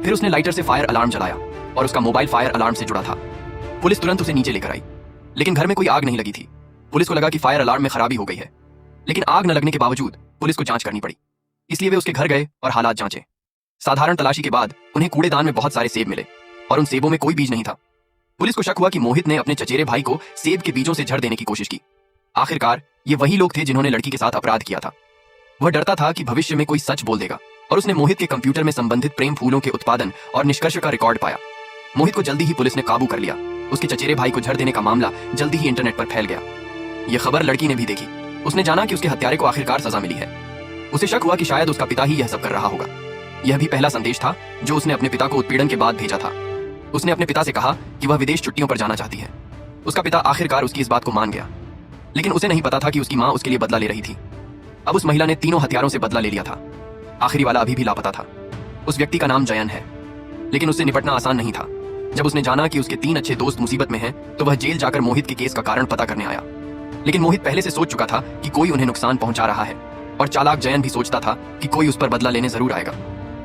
फिर उसने लाइटर से फायर अलार्म जलाया और उसका मोबाइल फायर अलार्म से जुड़ा था। पुलिस तुरंत उसे नीचे लेकर आई, लेकिन घर में कोई आग नहीं लगी थी। पुलिस को लगा कि फायर अलार्म में खराबी हो गई है, लेकिन आग न लगने के बावजूद पुलिस को जांच करनी पड़ी। इसलिए वे उसके घर गए और हालात जांचे। साधारण तलाशी के बाद उन्हें कूड़ेदान में बहुत सारे सेब मिले और उन सेबों में कोई बीज नहीं था। पुलिस को शक हुआ कि मोहित ने अपने चचेरे भाई को सेब के बीजों से झड़ देने की कोशिश की। आखिरकार ये वही लोग थे जिन्होंने लड़की के साथ अपराध किया था। वह डरता था कि भविष्य में कोई सच बोल देगा और उसने मोहित के कंप्यूटर में संबंधित प्रेम फूलों के उत्पादन और निष्कर्ष का रिकॉर्ड पाया। मोहित को जल्दी ही पुलिस ने काबू कर लिया। उसके चचेरे भाई को झड़ देने का मामला जल्दी ही इंटरनेट पर फैल गया। यह खबर लड़की ने भी देखी। उसने जाना कि उसके हत्यारे को आखिरकार सजा मिली है। उसे शक हुआ कि शायद उसका पिता ही यह सब कर रहा होगा। यह भी पहला संदेश था जो उसने अपने पिता को उत्पीड़न के बाद भेजा था। उसने अपने पिता से कहा कि वह विदेश छुट्टियों पर जाना चाहती है। उसका पिता आखिरकार उसकी इस बात को मान गया, लेकिन उसे नहीं पता था कि उसकी मां उसके लिए बदला ले रही थी। अब उस महिला ने तीनों हथियारों से बदला ले लिया था। आखिरी वाला अभी भी लापता था। उस व्यक्ति का नाम जयन है, लेकिन उससे निपटना आसान नहीं था। जब उसने जाना कि उसके 3 अच्छे दोस्त मुसीबत में हैं, तो वह जेल जाकर मोहित के केस का कारण पता करने आया। लेकिन मोहित पहले से सोच चुका था कि कोई उन्हें नुकसान पहुंचा रहा है, और चालाक जयन भी सोचता था कि कोई उस पर बदला लेने जरूर आएगा।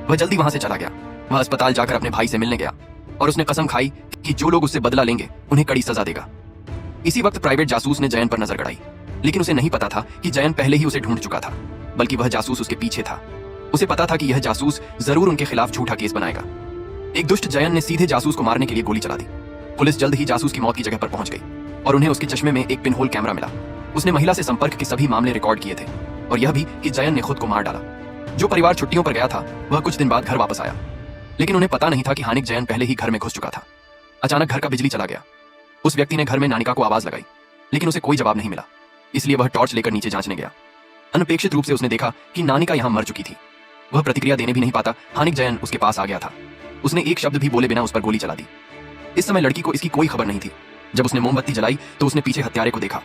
वह जल्दी वहां से चला गया। वह अस्पताल जाकर अपने भाई से मिलने गया और उसने कसम खाई कि जो लोग उससे बदला लेंगे उन्हें कड़ी सजा देगा। इसी वक्त प्राइवेट जासूस ने जयन पर नजर गड़ाई, लेकिन उसे नहीं पता था कि जयन पहले ही उसे ढूंढ चुका था, बल्कि वह जासूस उसके पीछे था। उसे पता था कि यह जासूस जरूर उनके खिलाफ झूठा केस बनाएगा। एक दुष्ट जयन ने सीधे जासूस को मारने के लिए गोली चला दी। पुलिस जल्द ही जासूस की मौत की जगह पर पहुंच गई और उन्हें उसके चश्मे में एक पिनहोल कैमरा मिला। उसने महिला से संपर्क के सभी मामले रिकॉर्ड किए थे और यह भी कि जयन ने खुद को मार डाला। जो परिवार छुट्टियों पर गया था वह कुछ दिन बाद घर वापस आया, लेकिन उन्हें पता नहीं था कि हानिक जयन पहले ही घर में घुस चुका था। अचानक घर का बिजली चला गया। उस व्यक्ति ने घर में नानिका को आवाज लगाई, लेकिन उसे कोई जवाब नहीं मिला। इसलिए वह टॉर्च लेकर नीचे जांचने गया। अनपेक्षित रूप से उसने देखा कि नानिका यहां मर चुकी थी। वह प्रतिक्रिया देने भी नहीं पाता, हानिक जयन उसके पास आ गया था। उसने एक शब्द भी बोले बिना उस पर गोली चला दी। इस समय लड़की को इसकी कोई खबर नहीं थी। जब उसने मोमबत्ती जलाई तो उसने पीछे हत्यारे को देखा।